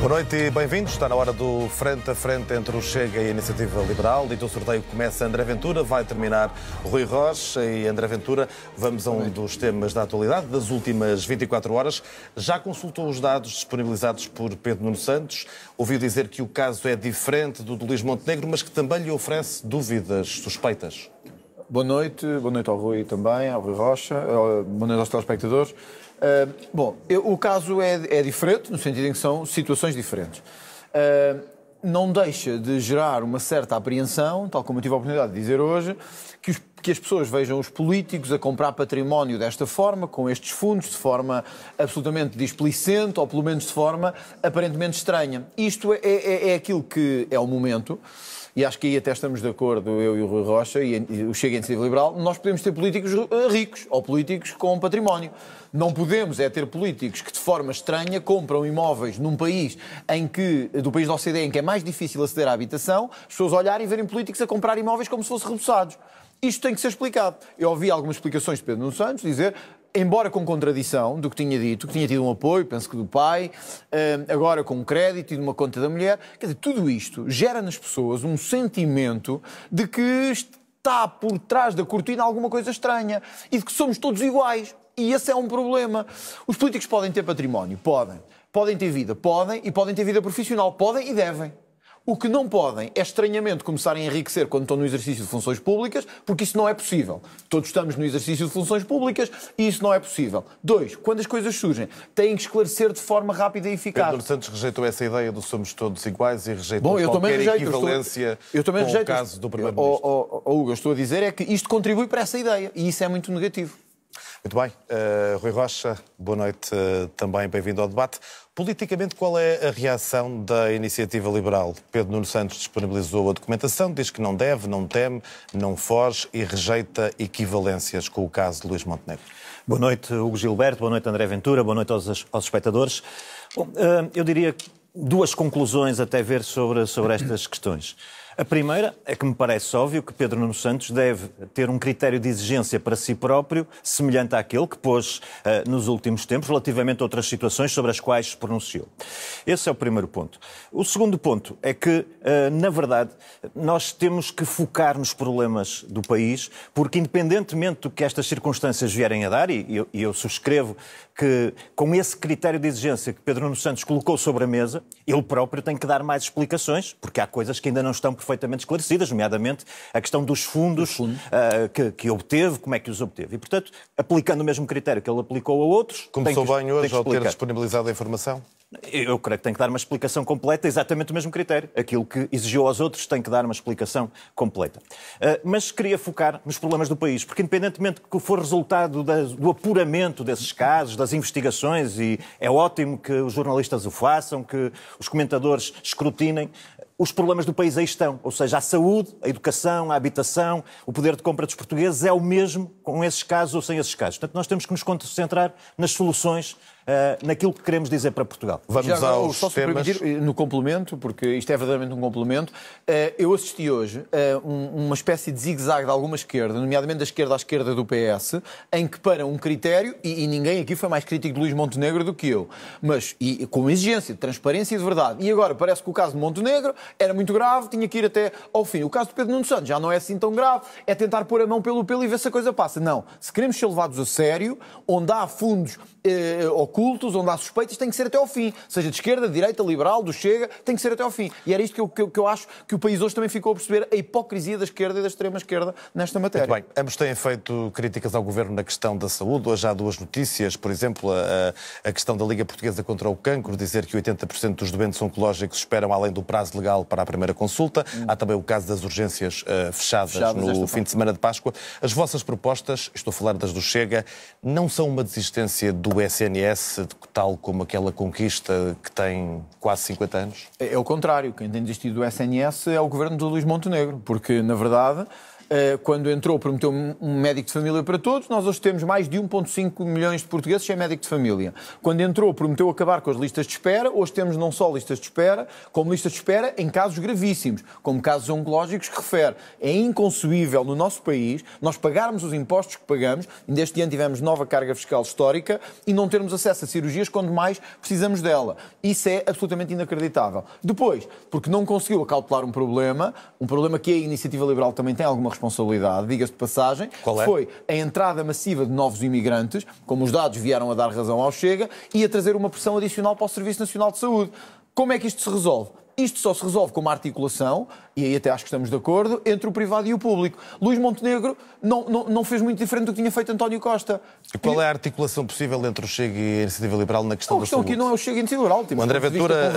Boa noite e bem-vindos. Está na hora do frente a frente entre o Chega e a Iniciativa Liberal. Dito o sorteio, começa André Ventura, vai terminar Rui Rocha. E André Ventura, vamos a um dos temas da atualidade das últimas 24 horas. Já consultou os dados disponibilizados por Pedro Nuno Santos. Ouviu dizer que o caso é diferente do de Luís Montenegro, mas que também lhe oferece dúvidas, suspeitas. Boa noite ao Rui também, ao Rui Rocha, boa noite aos telespectadores. O caso é diferente, no sentido em que são situações diferentes. Não deixa de gerar uma certa apreensão, tal como eu tive a oportunidade de dizer hoje, que as pessoas vejam os políticos a comprar património desta forma, com estes fundos, de forma absolutamente displicente, ou pelo menos de forma aparentemente estranha. Isto é aquilo que é o momento. E acho que aí até estamos de acordo, eu e o Rui Rocha, e o Chega e a Iniciativa Liberal, nós podemos ter políticos ricos ou políticos com património. Não podemos ter políticos que de forma estranha compram imóveis num país do país da OCDE, em que é mais difícil aceder à habitação, as pessoas olharem e verem políticos a comprar imóveis como se fossem rebuçados. Isto tem que ser explicado. Eu ouvi algumas explicações de Pedro Nuno Santos dizer, embora com contradição do que tinha dito, que tinha tido um apoio, penso que do pai, agora com um crédito e de uma conta da mulher. Quer dizer, tudo isto gera nas pessoas um sentimento de que está por trás da cortina alguma coisa estranha e de que somos todos iguais. E esse é um problema. Os políticos podem ter património? Podem. Podem ter vida? Podem. E podem ter vida profissional? Podem e devem. O que não podem é estranhamente começarem a enriquecer quando estão no exercício de funções públicas, porque isso não é possível. Todos estamos no exercício de funções públicas e isso não é possível. 2, quando as coisas surgem, têm que esclarecer de forma rápida e eficaz. Pedro Santos rejeitou essa ideia do somos todos iguais e rejeitou qualquer equivalência com o caso do Primeiro-Ministro. Hugo, eu estou a dizer é que isto contribui para essa ideia e isso é muito negativo. Muito bem. Rui Rocha, boa noite também, bem-vindo ao debate. Politicamente, qual é a reação da Iniciativa Liberal? Pedro Nuno Santos disponibilizou a documentação, diz que não deve, não teme, não foge e rejeita equivalências com o caso de Luís Montenegro. Boa noite, Hugo Gilberto, boa noite, André Ventura, boa noite aos espectadores. Bom, eu diria duas conclusões até ver sobre estas questões. A primeira é que me parece óbvio que Pedro Nuno Santos deve ter um critério de exigência para si próprio semelhante àquele que pôs nos últimos tempos relativamente a outras situações sobre as quais se pronunciou. Esse é o primeiro ponto. O segundo ponto é que, na verdade, nós temos que focar nos problemas do país, porque independentemente do que estas circunstâncias vierem a dar, e eu subscrevo que com esse critério de exigência que Pedro Nuno Santos colocou sobre a mesa, ele próprio tem que dar mais explicações, porque há coisas que ainda não estão perfeitamente esclarecidas, nomeadamente a questão dos fundos que obteve, como é que os obteve. E, portanto, aplicando o mesmo critério que ele aplicou a outros... Começou bem hoje ao ter disponibilizado a informação? Eu creio que tem que dar uma explicação completa, exatamente o mesmo critério. Aquilo que exigiu aos outros tem que dar uma explicação completa. Mas queria focar nos problemas do país, porque independentemente do que for resultado do apuramento desses casos, das investigações, e é ótimo que os jornalistas o façam, que os comentadores escrutinem, os problemas do país aí estão. Ou seja, a saúde, a educação, a habitação, o poder de compra dos portugueses é o mesmo com esses casos ou sem esses casos. Portanto, nós temos que nos concentrar nas soluções, naquilo que queremos dizer para Portugal. Vamos aos só se permitir, no complemento, porque isto é verdadeiramente um complemento, eu assisti hoje a uma espécie de zigue-zague de alguma esquerda, nomeadamente da esquerda à esquerda do PS, em que para um critério, e ninguém aqui foi mais crítico de Luís Montenegro do que eu, mas com exigência de transparência e de verdade. E agora parece que o caso de Montenegro era muito grave, tinha que ir até ao fim. O caso de Pedro Nuno Santos já não é assim tão grave, é tentar pôr a mão pelo pelo e ver se a coisa passa. Não. Se queremos ser levados a sério, onde há fundos ocultos, onde há suspeitas, tem que ser até ao fim. Seja de esquerda, de direita, liberal, do Chega, tem que ser até ao fim. E era isto que eu acho que o país hoje também ficou a perceber, a hipocrisia da esquerda e da extrema-esquerda nesta matéria. Muito bem. Ambos têm feito críticas ao Governo na questão da saúde. Hoje há duas notícias. Por exemplo, a questão da Liga Portuguesa contra o Cancro, dizer que 80% dos doentes oncológicos esperam além do prazo legal para a primeira consulta. Há também o caso das urgências fechadas no fim de semana de Páscoa. As vossas propostas, estou a falar das do Chega, não são uma desistência do SNS, tal como aquela conquista que tem quase 50 anos? É o contrário. Quem tem desistido do SNS é o governo de Luís Montenegro, porque, na verdade, quando entrou, prometeu um médico de família para todos. Nós hoje temos mais de 1,5 milhões de portugueses sem médico de família. Quando entrou, prometeu acabar com as listas de espera. Hoje temos não só listas de espera, como listas de espera em casos gravíssimos, como casos oncológicos que refere. É inconcebível no nosso país nós pagarmos os impostos que pagamos, ainda este ano tivemos nova carga fiscal histórica, e não termos acesso a cirurgias quando mais precisamos dela. Isso é absolutamente inacreditável. Depois, porque não conseguiu acautelar um problema que a Iniciativa Liberal também tem alguma responsabilidade, diga-se de passagem, Qual é? Foi a entrada massiva de novos imigrantes, como os dados vieram a dar razão ao Chega, e a trazer uma pressão adicional para o Serviço Nacional de Saúde. Como é que isto se resolve? Isto só se resolve com uma articulação, e aí até acho que estamos de acordo, entre o privado e o público. Luís Montenegro não fez muito diferente do que tinha feito António Costa. E qual é a articulação possível entre o Chega e a Iniciativa Liberal na questão da saúde? A questão aqui não é o Chega e a Iniciativa Liberal. O André Ventura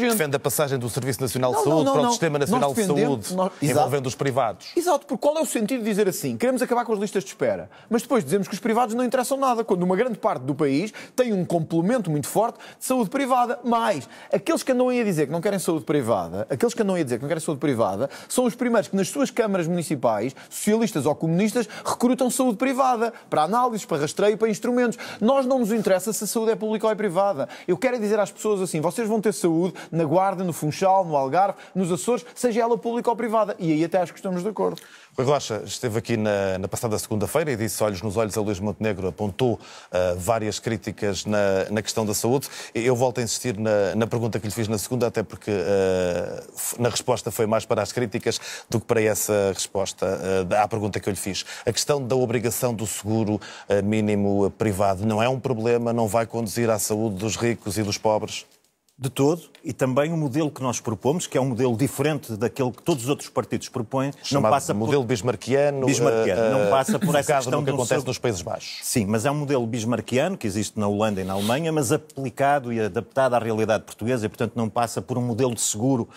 defende a passagem do Serviço Nacional de Saúde para o Sistema Nacional de Saúde, envolvendo os privados. Exato, porque qual é o sentido de dizer assim? Queremos acabar com as listas de espera, mas depois dizemos que os privados não interessam nada, quando uma grande parte do país tem um complemento muito forte de saúde privada. Mas aqueles que andam aí a dizer que não querem saúde privada, são os primeiros que nas suas câmaras municipais, socialistas ou comunistas, recrutam saúde privada para análises, para rastreio, para instrumentos. Nós não nos interessa se a saúde é pública ou é privada. Eu quero dizer às pessoas assim, vocês vão ter saúde na Guarda, no Funchal, no Algarve, nos Açores, seja ela pública ou privada. E aí até acho que estamos de acordo. Rui Rocha esteve aqui na passada segunda-feira e disse olhos nos olhos a Luís Montenegro, apontou várias críticas na questão da saúde. Eu volto a insistir na pergunta que lhe fiz na segunda, até porque na resposta foi mais para as críticas do que para essa resposta à pergunta que eu lhe fiz. A questão da obrigação do seguro mínimo privado não é um problema, não vai conduzir à saúde dos ricos e dos pobres? De todo, e também o modelo que nós propomos, que é um modelo diferente daquele que todos os outros partidos propõem, não passa por... modelo bismarquiano, não passa por essa questão no que acontece nos Países Baixos. Sim, mas é um modelo bismarquiano que existe na Holanda e na Alemanha, mas aplicado e adaptado à realidade portuguesa e, portanto, não passa por um modelo de seguro,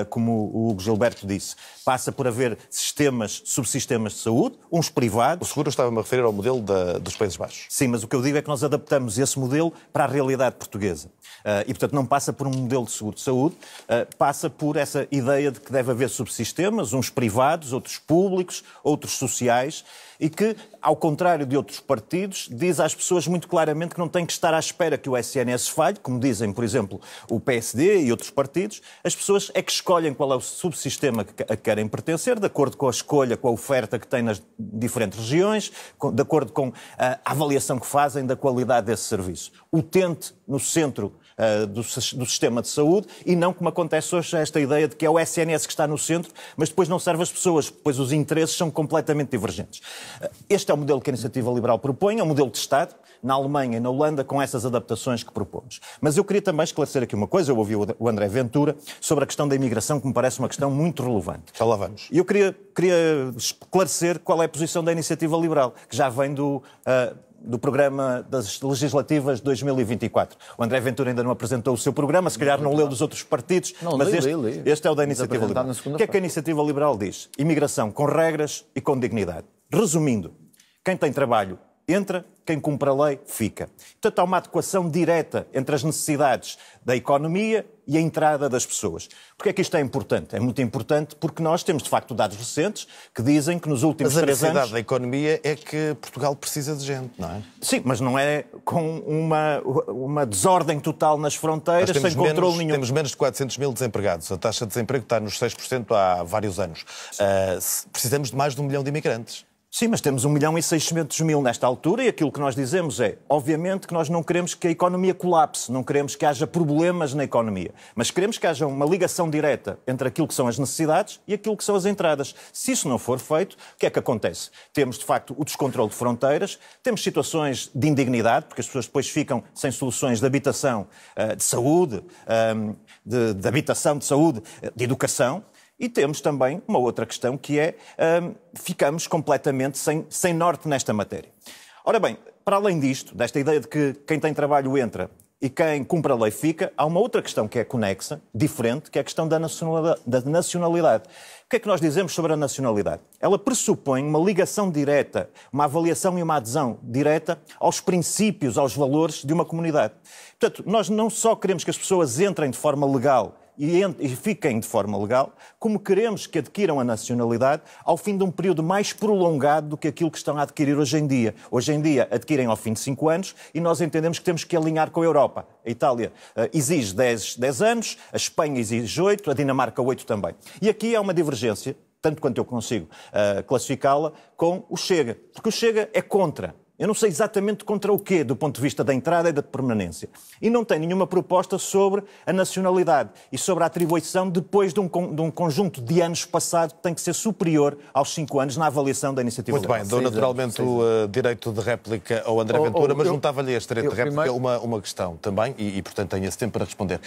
como o Hugo Gilberto disse. Passa por haver subsistemas de saúde, uns privados... O seguro estava-me a referir ao modelo dos Países Baixos. Sim, mas o que eu digo é que nós adaptamos esse modelo para a realidade portuguesa. E, portanto, não passa por um modelo de seguro de saúde, passa por essa ideia de que deve haver subsistemas, uns privados, outros públicos, outros sociais, e que, ao contrário de outros partidos, diz às pessoas muito claramente que não têm que estar à espera que o SNS falhe, como dizem, por exemplo, o PSD e outros partidos. As pessoas é que escolhem qual é o subsistema a que querem pertencer, de acordo com a escolha, com a oferta que têm nas diferentes regiões, de acordo com a avaliação que fazem da qualidade desse serviço. Utente no centro do sistema de saúde e não, como acontece hoje, esta ideia de que é o SNS que está no centro, mas depois não serve às pessoas, pois os interesses são completamente divergentes. Este é o modelo que a Iniciativa Liberal propõe, é um modelo de Estado, na Alemanha e na Holanda, com essas adaptações que propomos. Mas eu queria também esclarecer aqui uma coisa, eu ouvi o André Ventura, sobre a questão da imigração, que me parece uma questão muito relevante. Já lá vamos. E eu queria esclarecer qual é a posição da Iniciativa Liberal, que já vem do programa das legislativas de 2024. O André Ventura ainda não apresentou o seu programa, se calhar não leu dos outros partidos, mas este é o da Iniciativa Liberal. O que é que a Iniciativa Liberal diz? Imigração com regras e com dignidade. Resumindo, quem tem trabalho entra, quem cumpre a lei fica. Portanto, há uma adequação direta entre as necessidades da economia e a entrada das pessoas. Porquê é que isto é importante? É muito importante porque nós temos, de facto, dados recentes que dizem que nos últimos 3 anos... Mas a necessidade da economia é que Portugal precisa de gente, não é? Sim, mas não é com uma desordem total nas fronteiras, sem controle nenhum. Temos menos de 400 mil desempregados. A taxa de desemprego está nos 6% há vários anos. Precisamos de mais de 1 milhão de imigrantes. Sim, mas temos 1.600.000 nesta altura e aquilo que nós dizemos é, obviamente, que nós não queremos que a economia colapse, não queremos que haja problemas na economia, mas queremos que haja uma ligação direta entre aquilo que são as necessidades e aquilo que são as entradas. Se isso não for feito, o que é que acontece? Temos, de facto, o descontrole de fronteiras, temos situações de indignidade, porque as pessoas depois ficam sem soluções de habitação, de saúde, de habitação, de saúde, de educação. E temos também uma outra questão que é, ficamos completamente sem norte nesta matéria. Ora bem, para além disto, desta ideia de que quem tem trabalho entra e quem cumpre a lei fica, há uma outra questão que é conexa, diferente, que é a questão da nacionalidade. O que é que nós dizemos sobre a nacionalidade? Ela pressupõe uma ligação direta, uma avaliação e uma adesão direta aos princípios, aos valores de uma comunidade. Portanto, nós não só queremos que as pessoas entrem de forma legal e fiquem de forma legal, como queremos que adquiram a nacionalidade ao fim de um período mais prolongado do que aquilo que estão a adquirir hoje em dia. Hoje em dia adquirem ao fim de 5 anos e nós entendemos que temos que alinhar com a Europa. A Itália exige 10 anos, a Espanha exige 8, a Dinamarca 8 também. E aqui há uma divergência, tanto quanto eu consigo classificá-la, com o Chega. Porque o Chega é contra. Eu não sei exatamente contra o quê, do ponto de vista da entrada e da permanência. E não tem nenhuma proposta sobre a nacionalidade e sobre a atribuição depois de um conjunto de anos passado que tem que ser superior aos 5 anos na avaliação da iniciativa liberal. Muito bem, dou naturalmente o direito de réplica ao André Ventura, mas juntava-lhe este direito de réplica uma questão também, e portanto tenho esse tempo para responder.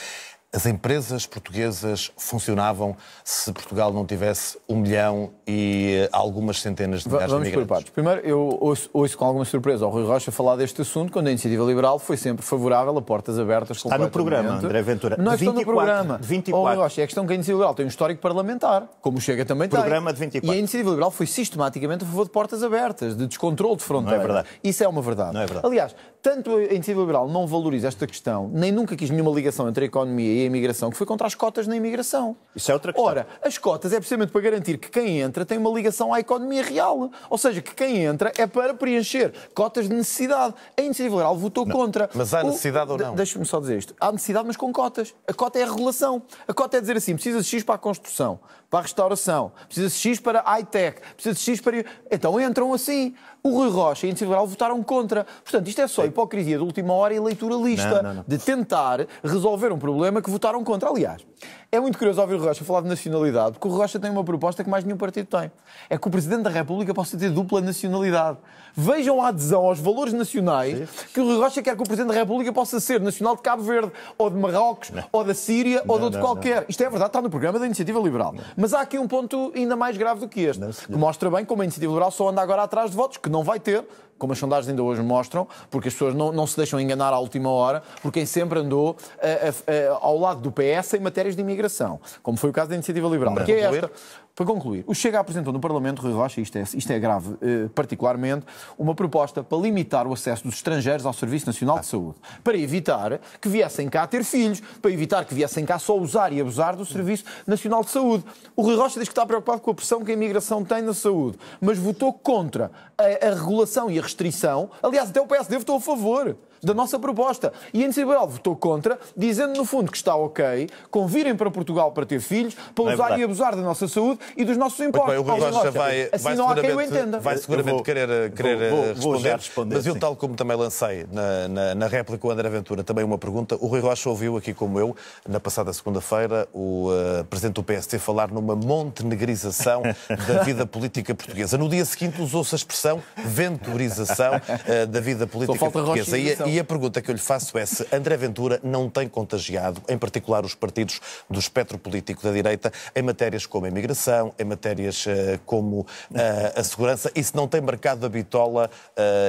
As empresas portuguesas funcionavam se Portugal não tivesse 1 milhão e algumas centenas de milhares de imigrantes? Vamos por partes. Primeiro, eu ouço com alguma surpresa ao Rui Rocha falar deste assunto, quando a Iniciativa Liberal foi sempre favorável a portas abertas. Está no programa, André Ventura. Não é questão do programa. 24. Rui Rocha, é questão que a Iniciativa Liberal tem um histórico parlamentar, como o Chega também tem. Programa de 24. E a Iniciativa Liberal foi sistematicamente a favor de portas abertas, de descontrole de fronteira. Não é verdade. Isso é uma verdade. Não é verdade. Aliás, tanto a Iniciativa Liberal não valoriza esta questão, nem nunca quis nenhuma ligação entre a economia e a imigração, que foi contra as cotas na imigração. Isso é outra questão. Ora, as cotas é precisamente para garantir que quem entra tem uma ligação à economia real. Ou seja, que quem entra é para preencher cotas de necessidade. A Iniciativa Liberal votou contra. Mas há necessidade ou não? Deixa-me só dizer isto. Há necessidade, mas com cotas. A cota é a regulação. A cota é dizer assim, precisa de X para a construção, para a restauração, precisa de X para a high-tech, precisa de X para... Então entram assim. O Rui Rocha e a Iniciativa Liberal votaram contra. Portanto, isto é só hipocrisia de última hora e eleitoralista. Não. De tentar resolver um problema que votaram contra. Aliás, é muito curioso ouvir o Rui Rocha falar de nacionalidade, porque o Rui Rocha tem uma proposta que mais nenhum partido tem. É que o Presidente da República possa ter dupla nacionalidade. Vejam a adesão aos valores nacionais que o Rui Rocha quer que o Presidente da República possa ser nacional de Cabo Verde, ou de Marrocos, ou da Síria, ou de outro qualquer. Isto é verdade, está no programa da Iniciativa Liberal. Mas há aqui um ponto ainda mais grave do que este, que mostra bem como a Iniciativa Liberal só anda agora atrás de votos, que não vai ter, como as sondagens ainda hoje mostram, porque as pessoas não se deixam enganar à última hora, por quem sempre andou ao lado do PS em matérias de imigração, como foi o caso da Iniciativa Liberal. Que é esta. Para concluir, o Chega apresentou no Parlamento, Rui Rocha, isto é grave particularmente, uma proposta para limitar o acesso dos estrangeiros ao Serviço Nacional de Saúde, para evitar que viessem cá ter filhos, para evitar que viessem cá só usar e abusar do Serviço Nacional de Saúde. O Rui Rocha diz que está preocupado com a pressão que a imigração tem na saúde, mas votou contra a regulação e a restrição. Aliás, até o PSD votou a favor da nossa proposta. E a Iniciativa Liberal votou contra, dizendo no fundo que está ok, com virem para Portugal para ter filhos, para usar e abusar da nossa saúde e dos nossos impostos. Muito bem, o Rui Rocha assim não há quem o entenda. Vai seguramente querer responder, mas eu, sim. tal como também lancei na réplica o André Ventura, também uma pergunta. O Rui Rocha ouviu aqui, como eu, na passada segunda-feira, o Presidente do PSD falar numa montenegrização da vida política portuguesa. No dia seguinte usou-se a expressão venturização da vida política portuguesa. E a pergunta que eu lhe faço é se André Ventura não tem contagiado, em particular os partidos do espectro político da direita, em matérias como a imigração, em matérias como a segurança, e se não tem marcado a bitola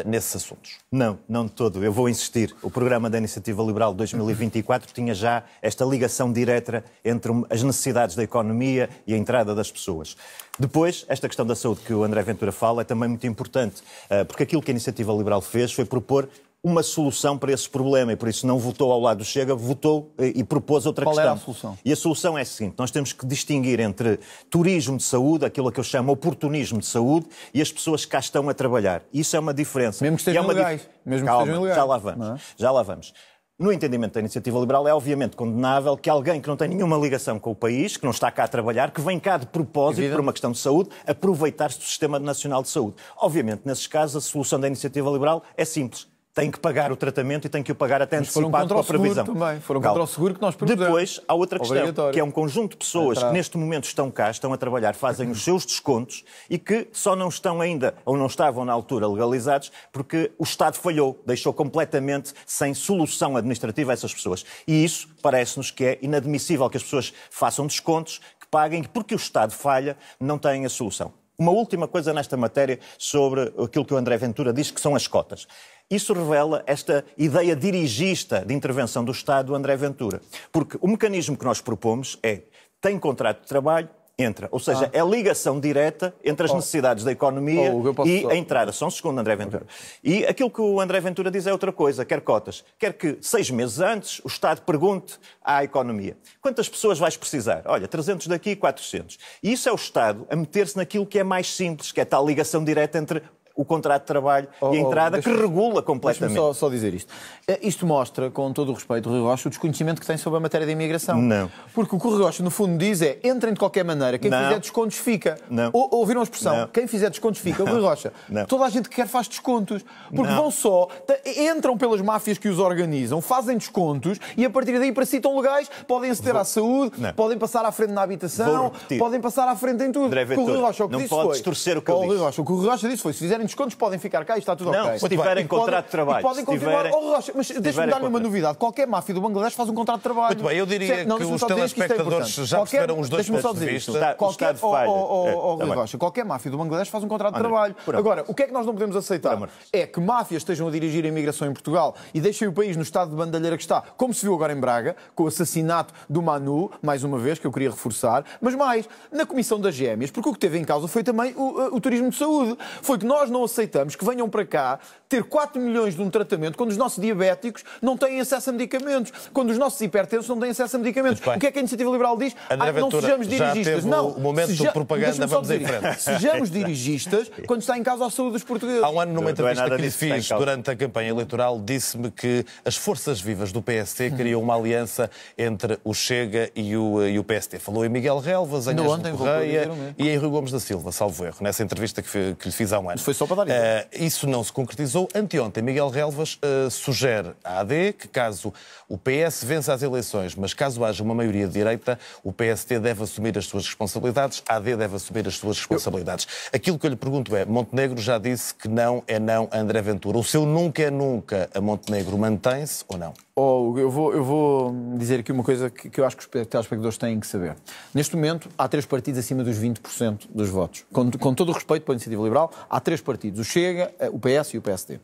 nesses assuntos. Não de todo. Eu vou insistir. O programa da Iniciativa Liberal de 2024 tinha já esta ligação direta entre as necessidades da economia e a entrada das pessoas. Depois, esta questão da saúde que o André Ventura fala é também muito importante, porque aquilo que a Iniciativa Liberal fez foi propor uma solução para esse problema e por isso não votou ao lado do Chega, votou e propôs outra questão. Qual era a solução? E a solução é a seguinte: nós temos que distinguir entre turismo de saúde, aquilo que eu chamo oportunismo de saúde, e as pessoas que cá estão a trabalhar. Isso é uma diferença. Mesmo que estejam ilegais. Calma, já lá vamos. No entendimento da Iniciativa Liberal, é obviamente condenável que alguém que não tem nenhuma ligação com o país, que não está cá a trabalhar, que vem cá de propósito, por uma questão de saúde, aproveitar-se do Sistema Nacional de Saúde. Obviamente, nesses casos, a solução da Iniciativa Liberal é simples. Tem que pagar o tratamento e tem que o pagar até antecipado com a previsão. Foram contra o seguro que nós propusemos. Depois, há outra questão, que é um conjunto de pessoas que neste momento estão cá, estão a trabalhar, fazem os seus descontos e que só não estão ainda, ou não estavam na altura, legalizados, porque o Estado falhou, deixou completamente sem solução administrativa essas pessoas. E isso parece-nos que é inadmissível que as pessoas façam descontos, que paguem, porque o Estado falha, não têm a solução. Uma última coisa nesta matéria sobre aquilo que o André Ventura diz que são as cotas. Isso revela esta ideia dirigista de intervenção do Estado do André Ventura. Porque o mecanismo que nós propomos é: tem contrato de trabalho, Entra. Ou seja, é ligação direta entre as necessidades da economia e a entrada. Só um segundo, André Ventura. Okay. E aquilo que o André Ventura diz é outra coisa. Quer cotas. Quer que 6 meses antes o Estado pergunte à economia: quantas pessoas vais precisar? Olha, 300 daqui, 400. E isso é o Estado a meter-se naquilo que é mais simples, que é a tal ligação direta entre o contrato de trabalho e a entrada, que regula completamente. Deixa-me só dizer isto. Isto mostra, com todo o respeito, Rui Rocha, o desconhecimento que tem sobre a matéria da imigração. Não. Porque o que o Rui Rocha, no fundo, diz é: entrem de qualquer maneira, quem fizer descontos fica. Não. Ouviram a expressão? Não. Quem fizer descontos fica. Rui Rocha, toda a gente que quer faz descontos. Porque vão só, entram pelas máfias que os organizam, fazem descontos e a partir daí, para si tão legais, podem aceder à saúde, podem passar à frente na habitação, podem passar à frente em tudo. O Rui Rocha, o que disse foi... Não pode distorcer o que eu disse. O que o Rui Rocha disse foi: se fizerem descontos, podem ficar cá e está tudo ok. Se tiverem contrato de trabalho. E podem continuar. Mas deixa-me dar-lhe uma novidade. Qualquer máfia do Bangladesh faz um contrato de trabalho. Muito bem, eu diria que os telespectadores já perceberam os dois pontos de vista. Qualquer máfia do Bangladesh faz um contrato de trabalho. Agora, o que é que nós não podemos aceitar? É que máfias estejam a dirigir a imigração em Portugal e deixem o país no estado de bandalheira que está, como se viu agora em Braga, com o assassinato do Manu, mais uma vez, que eu queria reforçar, mas mais, na Comissão das Gêmeas, porque o que teve em causa foi também o turismo de saúde. Foi que nós não aceitamos que venham para cá ter 4 milhões de um tratamento quando os nossos diabéticos não têm acesso a medicamentos, quando os nossos hipertensos não têm acesso a medicamentos. O que é que a Iniciativa Liberal diz? Não sejamos dirigistas. Não, o momento de propaganda, vamos em frente. Sejamos dirigistas quando está em causa a saúde dos portugueses. Há um ano, numa entrevista que lhe fiz durante a campanha eleitoral, disse-me que as forças vivas do PSD queriam uma aliança entre o Chega e o PSD. Falou em Miguel Relvas, em Ângelo Correia e em Rui Gomes da Silva, salvo erro, nessa entrevista que lhe fiz há um ano. Foi só para dar isso não se concretizou. Anteontem, Miguel Relvas sugere à AD que, caso o PS vença as eleições, mas caso haja uma maioria de direita, o PSD deve assumir as suas responsabilidades, a AD deve assumir as suas responsabilidades. Aquilo que eu lhe pergunto é: Montenegro já disse que não é não a André Ventura. O seu nunca é nunca a Montenegro mantém-se ou não? Eu vou dizer aqui uma coisa que eu acho que os telespectadores têm que saber. Neste momento, há 3 partidos acima dos 20% dos votos. Com todo o respeito pela Iniciativa Liberal, há 3 partidos: o Chega, o PS e o PSD.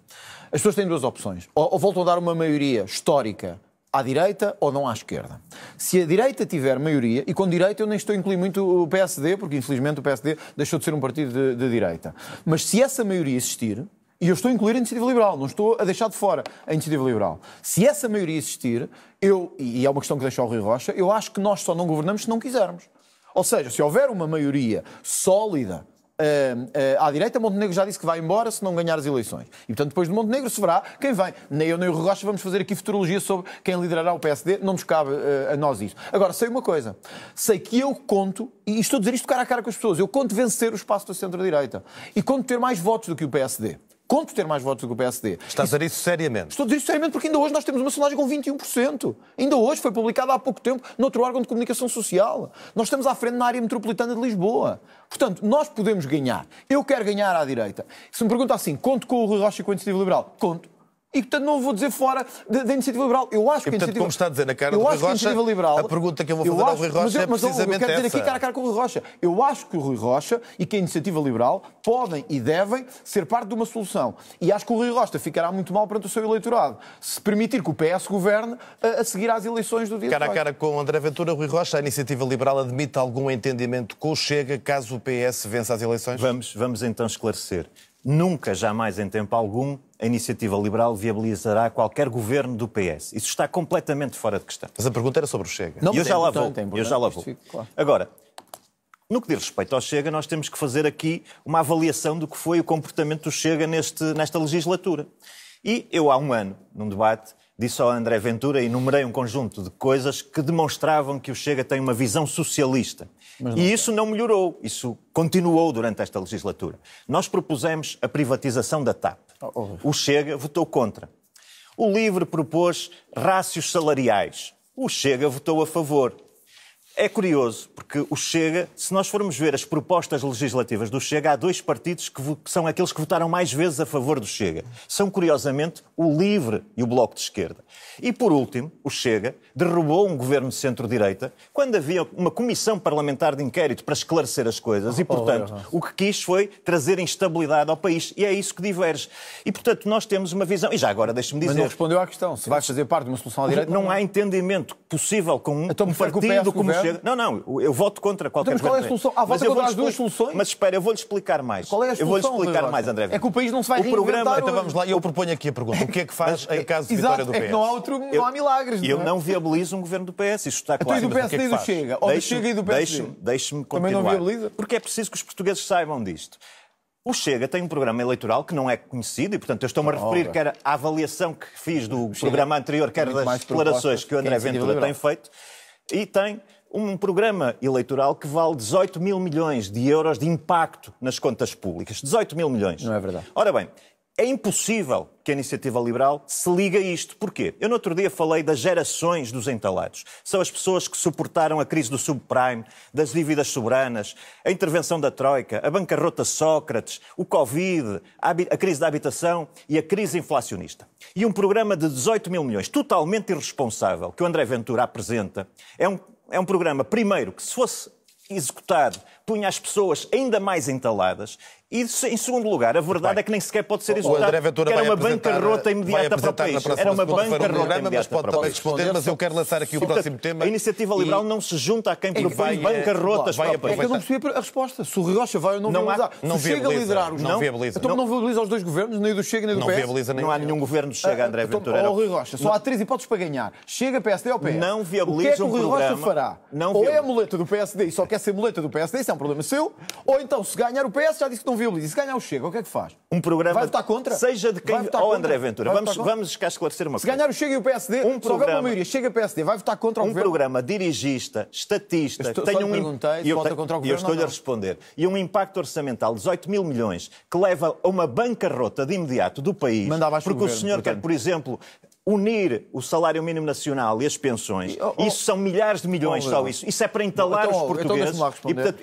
As pessoas têm 2 opções. Ou voltam a dar uma maioria histórica à direita ou não à esquerda. Se a direita tiver maioria, e com direita eu nem estou a incluir muito o PSD, porque infelizmente o PSD deixou de ser um partido de direita, mas se essa maioria existir, e eu estou a incluir a Iniciativa Liberal, não estou a deixar de fora a Iniciativa Liberal. Se essa maioria existir, e é uma questão que deixa ao Rui Rocha, eu acho que nós só não governamos se não quisermos. Ou seja, se houver uma maioria sólida à direita, Montenegro já disse que vai embora se não ganhar as eleições. E, portanto, depois de Montenegro se verá quem vem. Nem eu nem o Rui Rocha vamos fazer aqui futurologia sobre quem liderará o PSD, não nos cabe a nós isso. Agora, sei uma coisa, sei que eu conto, e estou a dizer isto cara a cara com as pessoas, eu conto vencer o espaço da centro-direita e conto ter mais votos do que o PSD. Conto ter mais votos do que o PSD. Está a dizer isso seriamente? Estou a dizer isso seriamente porque ainda hoje nós temos uma sondagem com 21%. Ainda hoje foi publicada há pouco tempo noutro órgão de comunicação social. Nós estamos à frente na área metropolitana de Lisboa. Portanto, nós podemos ganhar. Eu quero ganhar à direita. Se me pergunta assim, conto com o Rui Rocha e com a Iniciativa Liberal? Conto. E, portanto, não vou dizer fora da Iniciativa Liberal. Eu acho que a Iniciativa... como está a dizer na cara do Rui Rocha, a pergunta que eu vou fazer ao Rui Rocha é precisamente essa. Eu quero dizer aqui cara a cara com o Rui Rocha. Eu acho que o Rui Rocha e que a Iniciativa Liberal podem e devem ser parte de uma solução. E acho que o Rui Rocha ficará muito mal perante o seu eleitorado se permitir que o PS governe a seguir às eleições do dia Cara a cara com o André Ventura, Rui Rocha, a Iniciativa Liberal admite algum entendimento com o Chega caso o PS vença as eleições? Vamos então esclarecer. Nunca, jamais, em tempo algum, a Iniciativa Liberal viabilizará qualquer governo do PS. Isso está completamente fora de questão. Mas a pergunta era sobre o Chega. Não, eu já lá vou. Claro. Agora, no que diz respeito ao Chega, nós temos que fazer aqui uma avaliação do que foi o comportamento do Chega nesta legislatura. E eu, há um ano, num debate, disse ao André Ventura e enumerei um conjunto de coisas que demonstravam que o Chega tem uma visão socialista. E isso não melhorou, isso continuou durante esta legislatura. Nós propusemos a privatização da TAP. O Chega votou contra. O LIVRE propôs rácios salariais. O Chega votou a favor. É curioso, porque o Chega, se nós formos ver as propostas legislativas do Chega, há 2 partidos que são aqueles que votaram mais vezes a favor do Chega. São, curiosamente, o LIVRE e o Bloco de Esquerda. E, por último, o Chega derrubou um governo de centro-direita quando havia uma comissão parlamentar de inquérito para esclarecer as coisas e, portanto, o que quis foi trazer instabilidade ao país. E é isso que diverge. E, portanto, nós temos uma visão... E já agora, deixe-me dizer... Mas não respondeu à questão. Se vai fazer parte de uma solução à direita... Não há entendimento possível com um Então, partido como Chega. Não, eu voto contra qualquer Mas qual é a solução? Vota contra as duas soluções? Mas espera, eu vou-lhe explicar mais. Qual é a solução? Eu vou-lhe explicar mais, André. É que o país não se vai reinventar. Então vamos lá, eu proponho aqui a pergunta. O que é que faz em caso de vitória do PS? É que não há milagres. Eu não viabilizo um governo do PS, isto está claro. Então, e do PSD e do Chega? Ou do Chega e do PSD? Deixe-me continuar. Também não viabiliza? Porque é preciso que os portugueses saibam disto. O Chega tem um programa eleitoral que não é conhecido e, portanto, eu estou-me a referir quer à avaliação que fiz do programa anterior, quer das declarações que o André Ventura tem feito, e tem um programa eleitoral que vale 18 mil milhões de euros de impacto nas contas públicas. 18 mil milhões. Não é verdade. Ora bem, é impossível que a Iniciativa Liberal se ligue a isto. Porquê? Eu no outro dia falei das gerações dos entalados. São as pessoas que suportaram a crise do subprime, das dívidas soberanas, a intervenção da Troika, a bancarrota de Sócrates, o Covid, a crise da habitação e a crise inflacionista. E um programa de 18 mil milhões, totalmente irresponsável, que o André Ventura apresenta, é um programa, primeiro, que se fosse executado, punha as pessoas ainda mais entaladas. E, em segundo lugar, a verdade é que nem sequer pode ser executado, porque era uma bancarrota imediata para o país. Era uma bancarrota imediata para o país. Responder, mas eu quero lançar aqui o próximo tema. A Iniciativa Liberal não se junta a quem propõe bancarrotas para o país. É que eu não percebi a resposta. Se o Rui Rocha vai ou não viabilizar. Não Chega a liderar os... Não viabiliza. Então não viabiliza os dois governos, nem do Chega nem do PS? Não viabiliza nem. Não há nenhum governo que Chega, André Ventura. Rui Rocha, só há 3 hipóteses para ganhar. Chega, PSD ou PS. Não viabiliza. O que é que o Rui Rocha fará? Ou é a muleta do PSD e só quer ser muleta do PSD, isso é um problema seu, ou então, se ganhar o PS, já disse que não viabiliza. E se ganhar o Chega, o que é que faz? Um programa... Vai votar contra? Seja de quem... André Ventura, vamos cá esclarecer uma coisa. Se ganhar o Chega e o PSD, se houver uma maioria, Chega PSD, vai votar contra o governo? Um programa dirigista, estatista... E eu estou-lhe a responder. E um impacto orçamental de 18 mil milhões que leva a uma bancarrota de imediato do país, porque o senhor quer, por exemplo, unir o salário mínimo nacional e as pensões. Isso são milhares de milhões, só isso. Isso é para entalar os portugueses. E, portanto,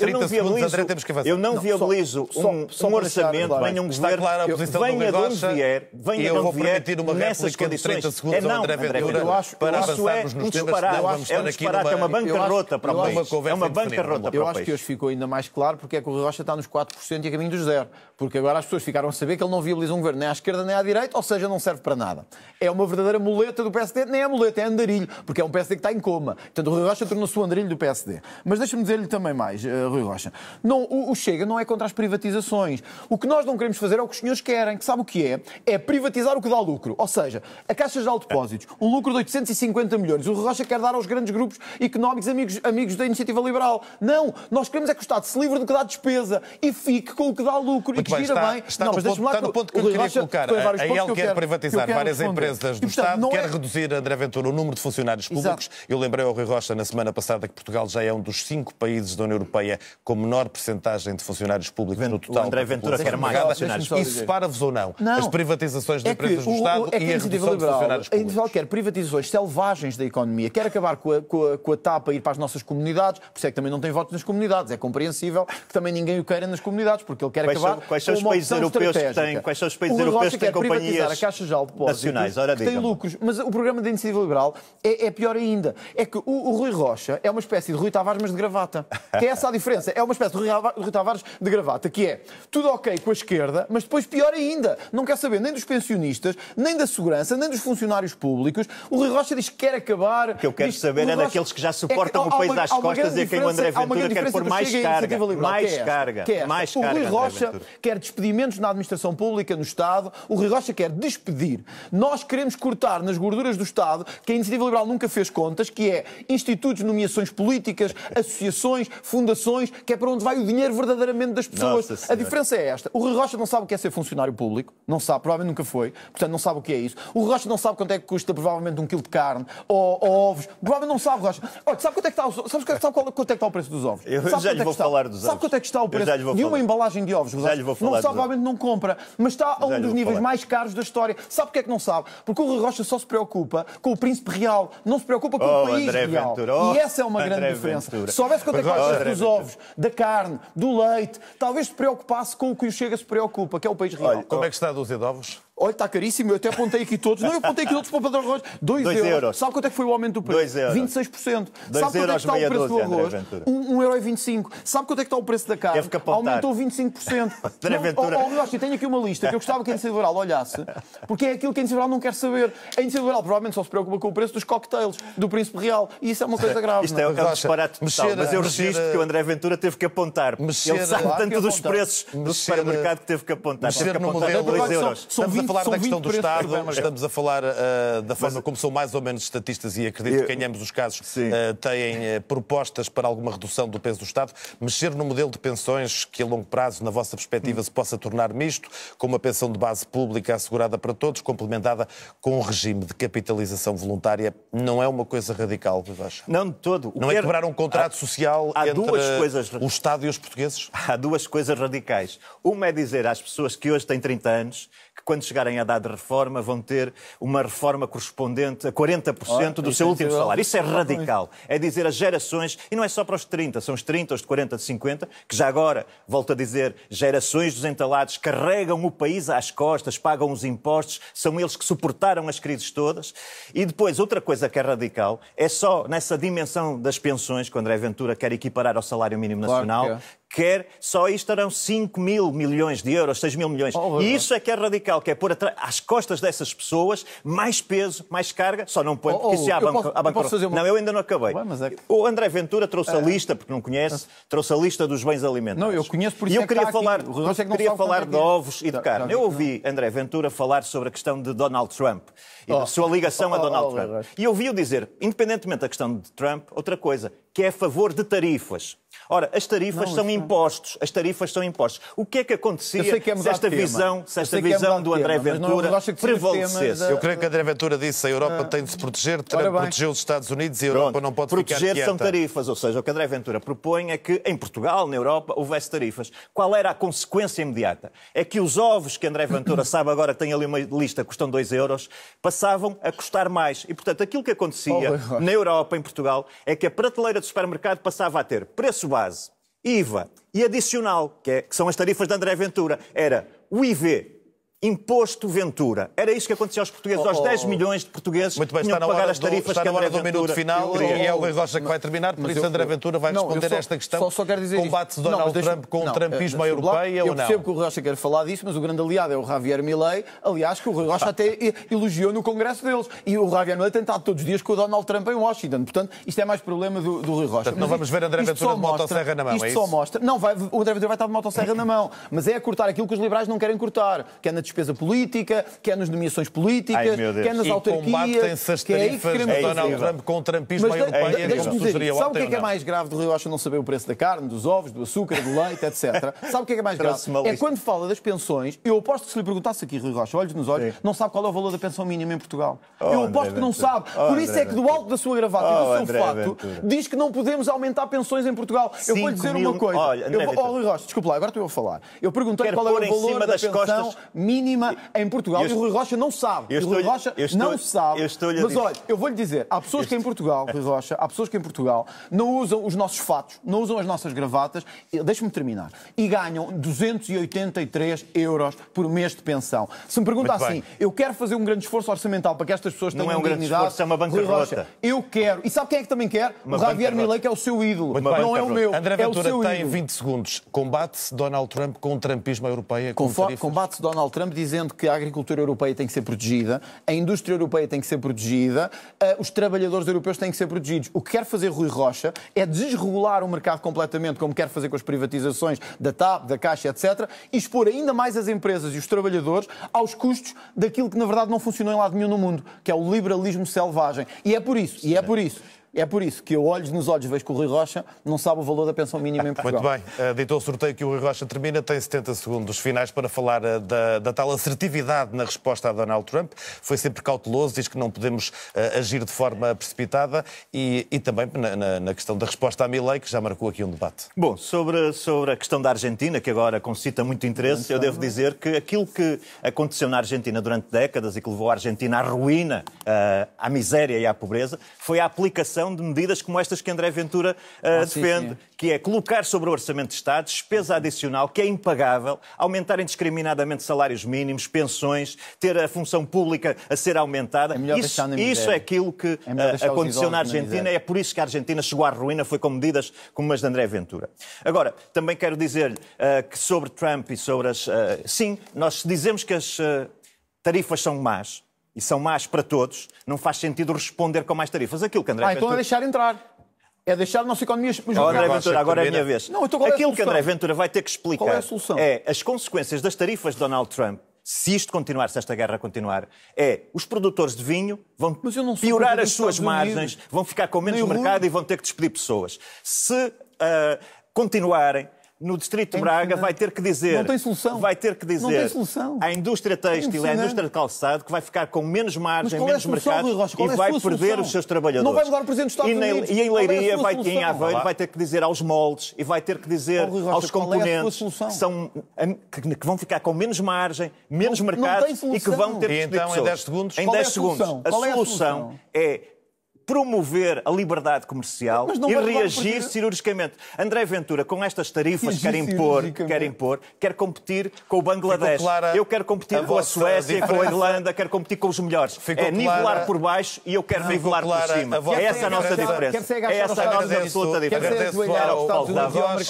eu não viabilizo um orçamento, venha um governo, venha de onde vier, nessas condições. É não, André Ventura, para avançarmos nos temas, é um disparate, é uma bancarrota para o país. É uma bancarrota para o país. Eu acho que hoje ficou ainda mais claro porque é que o Rui Rocha está nos 4% e a caminho dos 0%. Porque agora as pessoas ficaram a saber que ele não viabiliza um governo nem à esquerda nem à direita, ou seja, não serve para nada. É uma verdadeira muleta do PSD, nem é muleta, é andarilho, porque é um PSD que está em coma. Portanto, o Rui Rocha tornou-se o andarilho do PSD. Mas deixa-me dizer-lhe também mais, Rui Rocha. Não, o Chega não é contra as privatizações. O que nós não queremos fazer é o que os senhores querem, que sabe o que é? É privatizar o que dá lucro. Ou seja, a Caixa Geral de Depósitos, um lucro de 850 milhões. O Rui Rocha quer dar aos grandes grupos económicos amigos da Iniciativa Liberal. Não, nós queremos é que o Estado se livre do que dá despesa e fique com o que dá lucro. Muito e que gira bem. Está no ponto que eu queria colocar. A ele quer privatizar várias empresas do Estado, quer reduzir, André Ventura, o número de funcionários públicos. Eu lembrei ao Rui Rocha na semana passada que Portugal já é um dos 5 países da União Europeia com menor percentagem de funcionários públicos no total. O André Ventura quer mais funcionários públicos. Isso separa-vos ou não? As privatizações de empresas do Estado e a redução de funcionários públicos. A Iniciativa quer privatizações selvagens da economia, quer acabar com a TAP a ir para as nossas comunidades, por isso é que também não tem votos nas comunidades. É compreensível que também ninguém o queira nas comunidades, porque ele quer acabar Quais são os países europeus que têm companhias a Caixa Geral de Depósitos nacionais? Que tem lucros. Mas o programa da Iniciativa Liberal é pior ainda. É que o Rui Rocha é uma espécie de Rui Tavares, mas de gravata. Que é essa a diferença. É uma espécie de Rui Tavares de gravata, que é tudo ok com a esquerda, mas depois pior ainda. Não quer saber nem dos pensionistas, nem da segurança, nem dos funcionários públicos. O Rui Rocha diz que quer acabar... O que eu quero saber é daqueles que já suportam o país às costas e a quem o André Ventura quer pôr mais carga. Mais carga. O Rui Rocha quer despedimentos na administração pública, no Estado. O Rui Rocha quer despedir. Nós queremos cortar nas gorduras do Estado, que a Iniciativa Liberal nunca fez contas, que é institutos, nomeações políticas, associações, fundações, que é para onde vai o dinheiro verdadeiramente das pessoas. A diferença é esta. O Rui Rocha não sabe o que é ser funcionário público. Não sabe, provavelmente nunca foi. Portanto, não sabe o que é isso. O Rui Rocha não sabe quanto é que custa, provavelmente, 1 quilo de carne ou ovos. Provavelmente não sabe, Rocha. Olha, sabe quanto é que está o preço dos ovos? Eu já lhe vou falar dos ovos. Sabe quanto é que está o preço de uma embalagem de ovos? Não sabe, provavelmente não compra, mas está a um dos níveis mais caros da história. Sabe porque é que não sabe? Porque o Rui Rocha só se preocupa com o príncipe real, não se preocupa com o país real. E essa é uma grande diferença. Se soubesse quanto é que custa dos ovos, da carne, do leite, talvez se preocupasse com o que o Chega se preocupa, que é o país real. Olha, como é que está a dúzia de ovos? Olha, está caríssimo, eu até apontei aqui todos. Não, eu apontei aqui todos para o padrão arroz. 2 euros. Sabe quanto é que foi o aumento do preço? 2 euros. 26%. Sabe quanto é que está o preço do arroz? 1,25 €. Sabe quanto é que está o preço da carne? Aumentou 25%. Eu tenho aqui uma lista que eu gostava que a Iniciativa Liberal olhasse, porque é aquilo que a Iniciativa Liberal não quer saber. A Iniciativa Liberal provavelmente só se preocupa com o preço dos cocktails do Príncipe Real. E isso é uma coisa grave. Isto é um disparate total. Mas eu registro que o André Ventura teve que apontar. Ele sabe tanto dos preços do supermercado que teve que apontar. Teve que apontar 2 euros. Estamos a falar da questão do Estado, estamos a falar da forma como são mais ou menos estatistas e acredito que em ambos os casos têm propostas para alguma redução do peso do Estado. Mexer no modelo de pensões que a longo prazo, na vossa perspectiva, se possa tornar misto, com uma pensão de base pública assegurada para todos, complementada com um regime de capitalização voluntária, não é uma coisa radical, acho. Não de todo. Não é quebrar um contrato social entre o Estado e os portugueses? Há duas coisas radicais. Uma é dizer às pessoas que hoje têm 30 anos que quando chegarem à idade de reforma vão ter uma reforma correspondente a 40% do seu último salário. Isso é radical. É dizer às gerações, e não é só para os 30, são os 30, os de 40, de 50, que já agora, volto a dizer, gerações dos entalados carregam o país às costas, pagam os impostos, são eles que suportaram as crises todas. E depois, outra coisa que é radical, é só nessa dimensão das pensões, que o André Ventura quer equiparar ao salário mínimo nacional, só aí estarão 5 mil milhões de euros, 6 mil milhões. E isso é que é radical, que é pôr às costas dessas pessoas mais peso, mais carga, só não põe, porque isso já Não, eu ainda não acabei. O André Ventura trouxe a lista, porque não conhece, trouxe a lista dos bens alimentares. Não, eu conheço, por isso e eu queria falar de ovos e de carne. Eu ouvi André Ventura falar sobre a questão de Donald Trump e da sua ligação a Donald Trump. E ouvi-o dizer, independentemente da questão de Trump, outra coisa, que é a favor de tarifas. Ora, as tarifas são impostos. As tarifas são impostos. O que é que acontecia se esta visão do André Ventura prevalecesse? Eu creio que André Ventura disse que a Europa tem de se proteger, tem de proteger os Estados Unidos e a Europa não pode ficar quieta. Proteger são tarifas, ou seja, o que André Ventura propõe é que em Portugal, na Europa, houvesse tarifas. Qual era a consequência imediata? É que os ovos que André Ventura sabe agora, tem ali uma lista, custam 2 euros, passavam a custar mais. E, portanto, aquilo que acontecia na Europa, em Portugal, é que a prateleira do supermercado passava a ter preço base, IVA e adicional, que são as tarifas de André Ventura, era o IV, Imposto Ventura. Era isso que acontecia aos portugueses, aos 10 milhões de portugueses que tinham que pagar as tarifas que André Ventura... Está na hora do minuto final e é o Rui Rocha que vai terminar, por isso André Ventura vai responder a esta questão. Só quero dizer combate-se Donald Trump com o trumpismo europeia ou não? Eu percebo que o Rui Rocha quer falar disso, mas o grande aliado é o Javier Milei, aliás, que o Rui Rocha até elogiou no Congresso deles. E o Javier Milei tem estado todos os dias com o Donald Trump em Washington. Portanto, isto é mais problema do Rui Rocha. Portanto, não vamos ver André Ventura de motosserra na mão, é isso? Isto só mostra... Não, o André Ventura vai estar de motosserra na mão, mas é a cortar aquilo que os liberais não querem cortar, que é na despesa política, que é nas nomeações políticas, que é nas autarquias. E combatem-se as tarifas de Donald Trump com o trumpismo europeia. Sabe o que é mais grave do Rui Rocha não saber o preço da carne, dos ovos, do açúcar, do leite, etc. Sabe o que é mais grave? É quando fala das pensões, eu aposto que se lhe perguntasse aqui, Rui Rocha, olhos nos olhos, não sabe qual é o valor da pensão mínima em Portugal. Eu aposto que não sabe. Por isso é que do alto da sua gravata e do seu fato, diz que não podemos aumentar pensões em Portugal. Eu vou lhe dizer uma coisa. Rui Rocha, desculpa lá, agora estou eu a falar. Eu perguntei qual é o valor da pensão mínima em Portugal. E o Rui Rocha não sabe. O Rui Rocha não sabe. Mas olha, eu vou-lhe dizer, há pessoas que em Portugal, Rui Rocha, há pessoas que em Portugal não usam os nossos fatos, não usam as nossas gravatas, deixe-me terminar, e ganham 283 euros por mês de pensão. Se me pergunta assim, eu quero fazer um grande esforço orçamental para que estas pessoas tenham dignidade... Não é um grande esforço, é uma bancarrota. Eu quero. E sabe quem é que também quer? O Javier Milei, que é o seu ídolo. Não é o meu. André Ventura tem 20 segundos. Combate-se Donald Trump com o trumpismo europeia? Combate-se Donald Trump dizendo que a agricultura europeia tem que ser protegida, a indústria europeia tem que ser protegida, os trabalhadores europeus têm que ser protegidos. O que quer fazer Rui Rocha é desregular o mercado completamente, como quer fazer com as privatizações da TAP, da Caixa, etc., e expor ainda mais as empresas e os trabalhadores aos custos daquilo que, na verdade, não funcionou em lado nenhum no mundo, que é o liberalismo selvagem. E é por isso que eu, olhos nos olhos, vejo que o Rui Rocha não sabe o valor da pensão mínima em Portugal. Muito bem. Dito o sorteio que o Rui Rocha termina, tem 70 segundos finais para falar da tal assertividade na resposta a Donald Trump. Foi sempre cauteloso, diz que não podemos agir de forma precipitada e também na questão da resposta a Milei, que já marcou aqui um debate. Bom, sobre a questão da Argentina, que agora concita muito interesse, eu devo dizer que aquilo que aconteceu na Argentina durante décadas e que levou a Argentina à ruína, à miséria e à pobreza, foi a aplicação aplicação de medidas como estas que André Ventura defende, sim. que é colocar sobre o Orçamento de Estado despesa adicional que é impagável, aumentar indiscriminadamente salários mínimos, pensões, ter a função pública a ser aumentada. Isso é aquilo que aconteceu na Argentina, é por isso que a Argentina chegou à ruína, foi com medidas como as de André Ventura. Agora, também quero dizer-lhe que sobre Trump e sobre as... sim, nós dizemos que as tarifas são más, e são más para todos, não faz sentido responder com mais tarifas. Aquilo que André Ventura... então é deixar entrar. É deixar a nossa economia... André Ventura, agora é a minha vez. Não, então aquilo que André Ventura vai ter que explicar qual é a solução? É as consequências das tarifas de Donald Trump. Se isto continuar, se esta guerra continuar, os produtores de vinho vão piorar as suas margens, vão ficar com menos mercado e vão ter que despedir pessoas. Se continuarem, no Distrito de Braga vai ter que dizer... Não tem solução. Vai ter que dizer não tem solução. à indústria têxtil e à indústria de calçado que vai ficar com menos margem, menos mercado e vai perder os seus trabalhadores. Não vai mudar o Presidente dos Estados Unidos. E em Leiria, em Aveiro, vai ter que dizer aos moldes e vai ter que dizer aos componentes que vão ficar com menos margem, menos mercado e que vão ter que despedir pessoas. Em 10 segundos? Em 10 segundos. A solução é promover a liberdade comercial e reagir cirurgicamente. André Ventura, com estas tarifas, quer competir com o Bangladesh. Eu quero competir com a Suécia, com a Irlanda, quero competir com os melhores. É nivelar por baixo e eu quero nivelar por cima. É essa a nossa diferença. É essa a nossa absoluta diferença.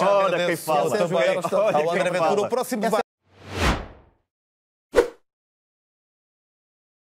Ora, quem fala. Olha quem fala. O próximo debate